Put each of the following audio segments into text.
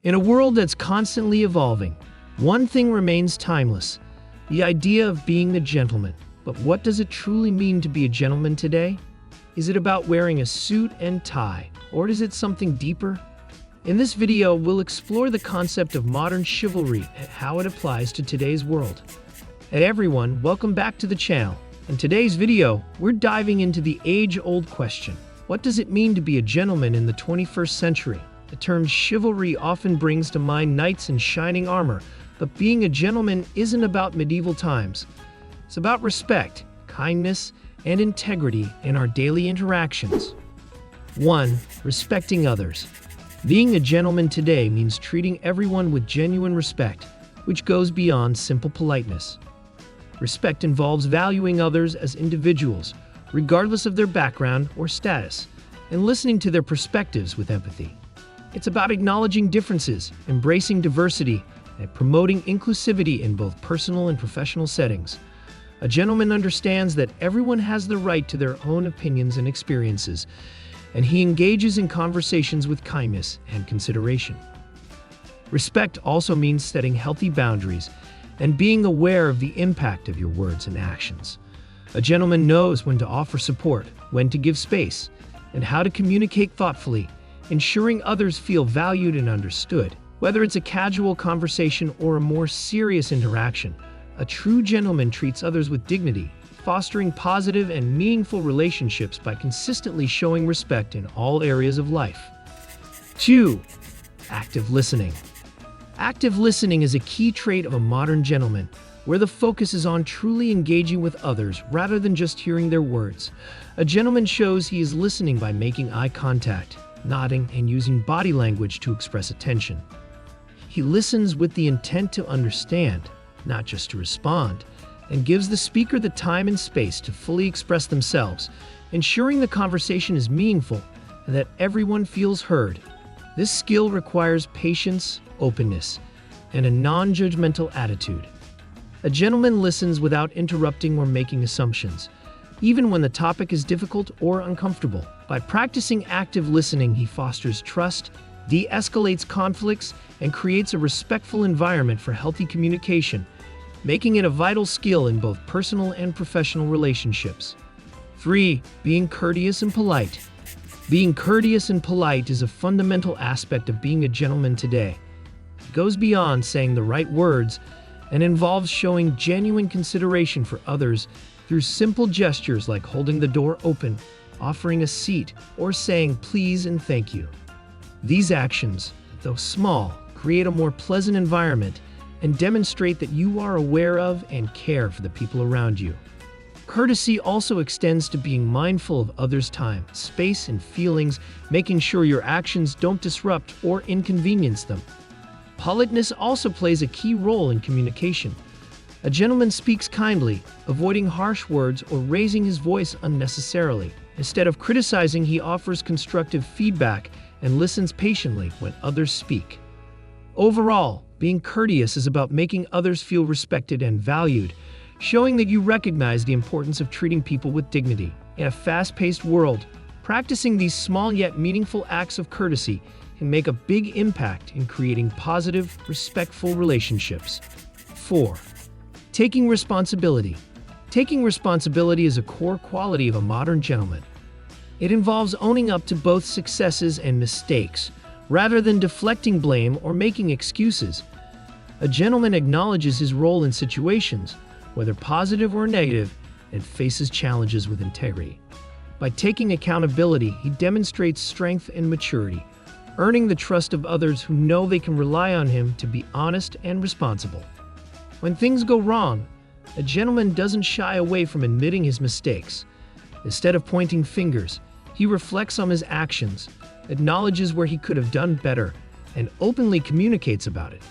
In a world that's constantly evolving, one thing remains timeless: the idea of being a gentleman. But what does it truly mean to be a gentleman today? Is it about wearing a suit and tie, or is it something deeper? In this video, we'll explore the concept of modern chivalry and how it applies to today's world. Hey everyone, welcome back to the channel. In today's video, we're diving into the age-old question: what does it mean to be a gentleman in the 21st century? The term chivalry often brings to mind knights in shining armor, but being a gentleman isn't about medieval times. It's about respect, kindness, and integrity in our daily interactions. 1. Respecting others. Being a gentleman today means treating everyone with genuine respect, which goes beyond simple politeness. Respect involves valuing others as individuals, regardless of their background or status, and listening to their perspectives with empathy. It's about acknowledging differences, embracing diversity, and promoting inclusivity in both personal and professional settings. A gentleman understands that everyone has the right to their own opinions and experiences, and he engages in conversations with kindness and consideration. Respect also means setting healthy boundaries and being aware of the impact of your words and actions. A gentleman knows when to offer support, when to give space, and how to communicate thoughtfully, ensuring others feel valued and understood. Whether it's a casual conversation or a more serious interaction, a true gentleman treats others with dignity, fostering positive and meaningful relationships by consistently showing respect in all areas of life. 2. Active listening. Active listening is a key trait of a modern gentleman, where the focus is on truly engaging with others rather than just hearing their words. A gentleman shows he is listening by making eye contact, nodding, and using body language to express attention. He listens with the intent to understand, not just to respond, and gives the speaker the time and space to fully express themselves, ensuring the conversation is meaningful and that everyone feels heard. This skill requires patience, openness, and a non-judgmental attitude. A gentleman listens without interrupting or making assumptions, even when the topic is difficult or uncomfortable. By practicing active listening, he fosters trust, de-escalates conflicts, and creates a respectful environment for healthy communication, making it a vital skill in both personal and professional relationships. 3. Being courteous and polite. Being courteous and polite is a fundamental aspect of being a gentleman today. It goes beyond saying the right words and involves showing genuine consideration for others through simple gestures like holding the door open, offering a seat, or saying please and thank you. These actions, though small, create a more pleasant environment and demonstrate that you are aware of and care for the people around you. Courtesy also extends to being mindful of others' time, space, and feelings, making sure your actions don't disrupt or inconvenience them. Politeness also plays a key role in communication. A gentleman speaks kindly, avoiding harsh words or raising his voice unnecessarily. Instead of criticizing, he offers constructive feedback and listens patiently when others speak. Overall, being courteous is about making others feel respected and valued, showing that you recognize the importance of treating people with dignity. In a fast-paced world, practicing these small yet meaningful acts of courtesy can make a big impact in creating positive, respectful relationships. 4. Taking responsibility. Taking responsibility is a core quality of a modern gentleman. It involves owning up to both successes and mistakes, rather than deflecting blame or making excuses. A gentleman acknowledges his role in situations, whether positive or negative, and faces challenges with integrity. By taking accountability, he demonstrates strength and maturity, earning the trust of others who know they can rely on him to be honest and responsible. When things go wrong, a gentleman doesn't shy away from admitting his mistakes. Instead of pointing fingers, he reflects on his actions, acknowledges where he could have done better, and openly communicates about it.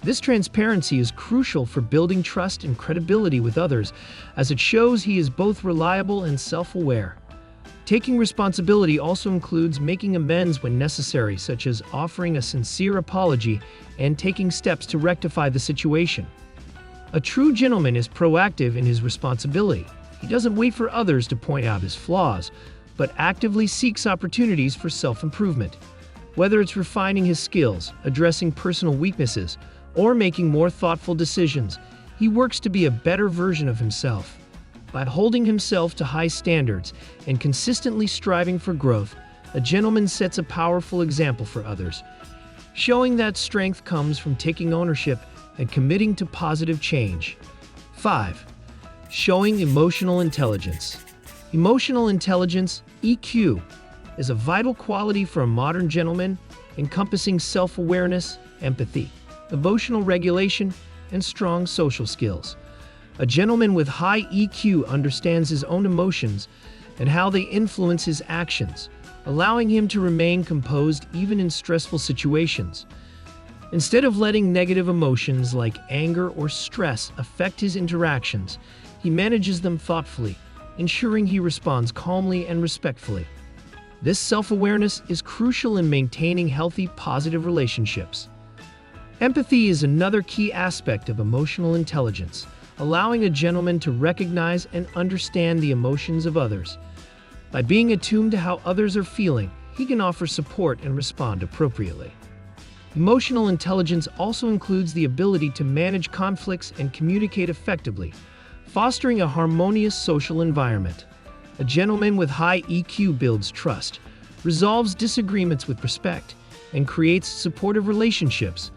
This transparency is crucial for building trust and credibility with others, as it shows he is both reliable and self-aware. Taking responsibility also includes making amends when necessary, such as offering a sincere apology and taking steps to rectify the situation. A true gentleman is proactive in his responsibility. He doesn't wait for others to point out his flaws, but actively seeks opportunities for self-improvement. Whether it's refining his skills, addressing personal weaknesses, or making more thoughtful decisions, he works to be a better version of himself. By holding himself to high standards and consistently striving for growth, a gentleman sets a powerful example for others, showing that strength comes from taking ownership and committing to positive change. 5. Showing emotional intelligence. Emotional intelligence, EQ, is a vital quality for a modern gentleman, encompassing self-awareness, empathy, emotional regulation, and strong social skills. A gentleman with high EQ understands his own emotions and how they influence his actions, allowing him to remain composed even in stressful situations. Instead of letting negative emotions like anger or stress affect his interactions, he manages them thoughtfully, ensuring he responds calmly and respectfully. This self-awareness is crucial in maintaining healthy, positive relationships. Empathy is another key aspect of emotional intelligence, allowing a gentleman to recognize and understand the emotions of others. By being attuned to how others are feeling, he can offer support and respond appropriately. Emotional intelligence also includes the ability to manage conflicts and communicate effectively, fostering a harmonious social environment. A gentleman with high EQ builds trust, resolves disagreements with respect, and creates supportive relationships,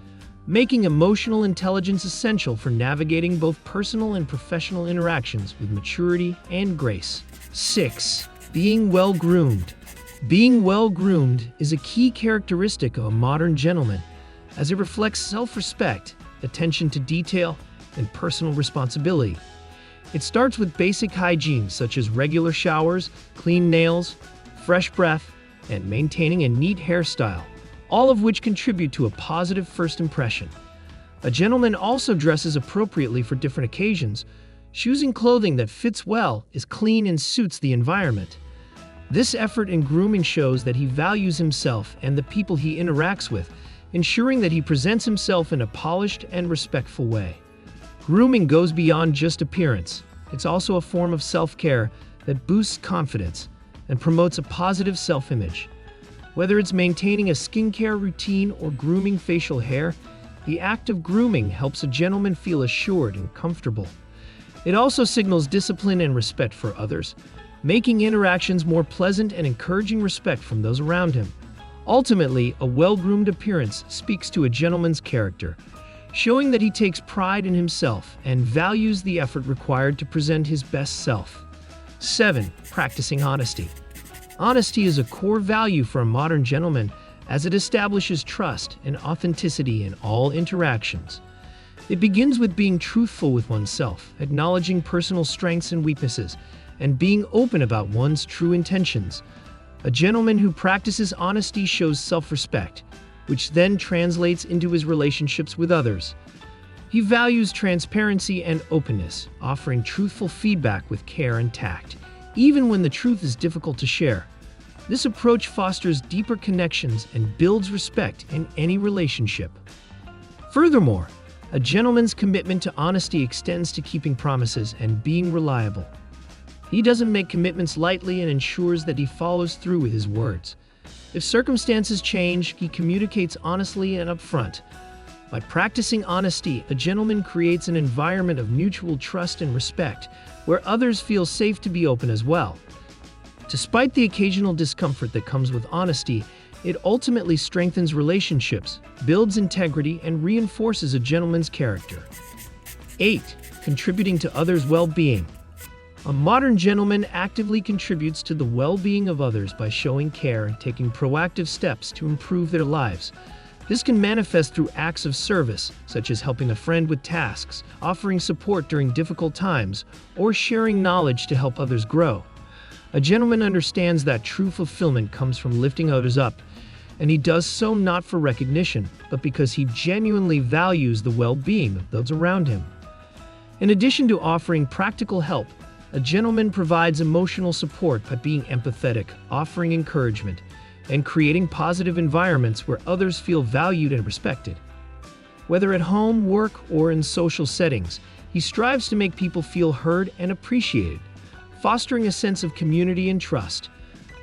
making emotional intelligence essential for navigating both personal and professional interactions with maturity and grace. 6. Being well-groomed. Being well-groomed is a key characteristic of a modern gentleman, as it reflects self-respect, attention to detail, and personal responsibility. It starts with basic hygiene such as regular showers, clean nails, fresh breath, and maintaining a neat hairstyle, all of which contribute to a positive first impression. A gentleman also dresses appropriately for different occasions, choosing clothing that fits well, is clean, and suits the environment. This effort in grooming shows that he values himself and the people he interacts with, ensuring that he presents himself in a polished and respectful way. Grooming goes beyond just appearance. It's also a form of self-care that boosts confidence and promotes a positive self-image. Whether it's maintaining a skincare routine or grooming facial hair, the act of grooming helps a gentleman feel assured and comfortable. It also signals discipline and respect for others, making interactions more pleasant and encouraging respect from those around him. Ultimately, a well-groomed appearance speaks to a gentleman's character, showing that he takes pride in himself and values the effort required to present his best self. 7. Practicing honesty. Honesty is a core value for a modern gentleman, as it establishes trust and authenticity in all interactions. It begins with being truthful with oneself, acknowledging personal strengths and weaknesses, and being open about one's true intentions. A gentleman who practices honesty shows self-respect, which then translates into his relationships with others. He values transparency and openness, offering truthful feedback with care and tact, even when the truth is difficult to share. This approach fosters deeper connections and builds respect in any relationship. Furthermore, a gentleman's commitment to honesty extends to keeping promises and being reliable. He doesn't make commitments lightly and ensures that he follows through with his words. If circumstances change, he communicates honestly and upfront. By practicing honesty, a gentleman creates an environment of mutual trust and respect, where others feel safe to be open as well. Despite the occasional discomfort that comes with honesty, it ultimately strengthens relationships, builds integrity, and reinforces a gentleman's character. 8. Contributing to others' well-being. A modern gentleman actively contributes to the well-being of others by showing care and taking proactive steps to improve their lives. This can manifest through acts of service, such as helping a friend with tasks, offering support during difficult times, or sharing knowledge to help others grow. A gentleman understands that true fulfillment comes from lifting others up, and he does so not for recognition, but because he genuinely values the well-being of those around him. In addition to offering practical help, a gentleman provides emotional support by being empathetic, offering encouragement, and creating positive environments where others feel valued and respected. Whether at home, work, or in social settings, he strives to make people feel heard and appreciated, fostering a sense of community and trust.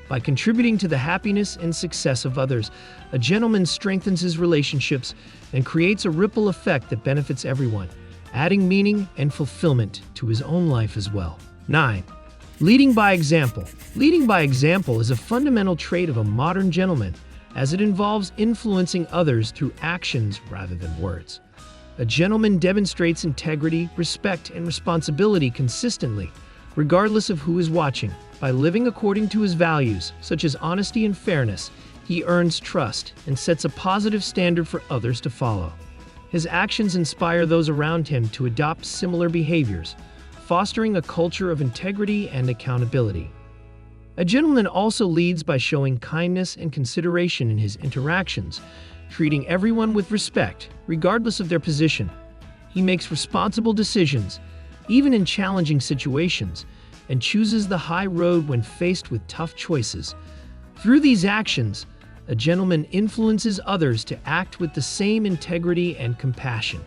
By contributing to the happiness and success of others, a gentleman strengthens his relationships and creates a ripple effect that benefits everyone, adding meaning and fulfillment to his own life as well. 9. Leading by example. Leading by example is a fundamental trait of a modern gentleman, as it involves influencing others through actions rather than words. A gentleman demonstrates integrity, respect, and responsibility consistently, regardless of who is watching. By living according to his values, such as honesty and fairness, he earns trust and sets a positive standard for others to follow. His actions inspire those around him to adopt similar behaviors, fostering a culture of integrity and accountability. A gentleman also leads by showing kindness and consideration in his interactions, treating everyone with respect, regardless of their position. He makes responsible decisions, even in challenging situations, and chooses the high road when faced with tough choices. Through these actions, a gentleman influences others to act with the same integrity and compassion,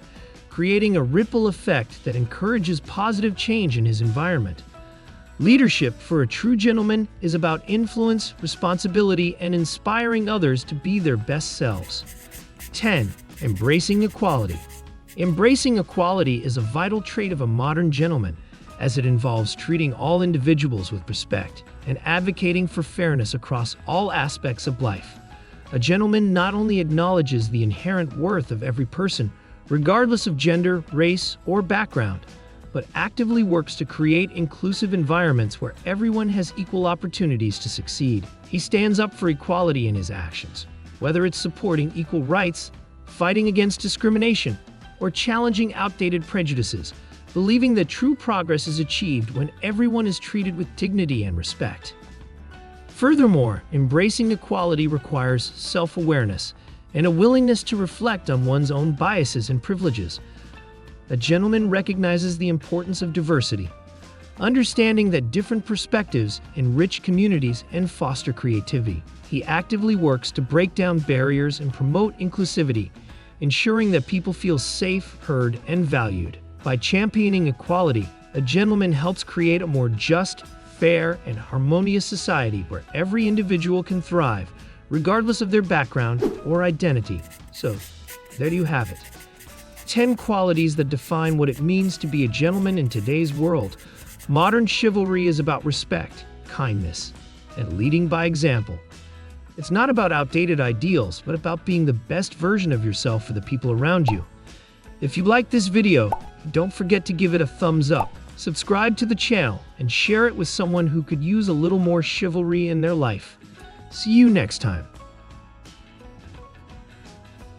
creating a ripple effect that encourages positive change in his environment. Leadership for a true gentleman is about influence, responsibility, and inspiring others to be their best selves. 10. Embracing equality. Embracing equality is a vital trait of a modern gentleman, as it involves treating all individuals with respect and advocating for fairness across all aspects of life. A gentleman not only acknowledges the inherent worth of every person, regardless of gender, race, or background, but actively works to create inclusive environments where everyone has equal opportunities to succeed. He stands up for equality in his actions, whether it's supporting equal rights, fighting against discrimination, or challenging outdated prejudices, believing that true progress is achieved when everyone is treated with dignity and respect. Furthermore, embracing equality requires self-awareness and a willingness to reflect on one's own biases and privileges. A gentleman recognizes the importance of diversity, understanding that different perspectives enrich communities and foster creativity. He actively works to break down barriers and promote inclusivity, ensuring that people feel safe, heard, and valued. By championing equality, a gentleman helps create a more just, fair, and harmonious society where every individual can thrive, regardless of their background or identity. So, there you have it. 10 qualities that define what it means to be a gentleman in today's world. Modern chivalry is about respect, kindness, and leading by example. It's not about outdated ideals, but about being the best version of yourself for the people around you. If you like this video, don't forget to give it a thumbs up, subscribe to the channel, and share it with someone who could use a little more chivalry in their life. See you next time.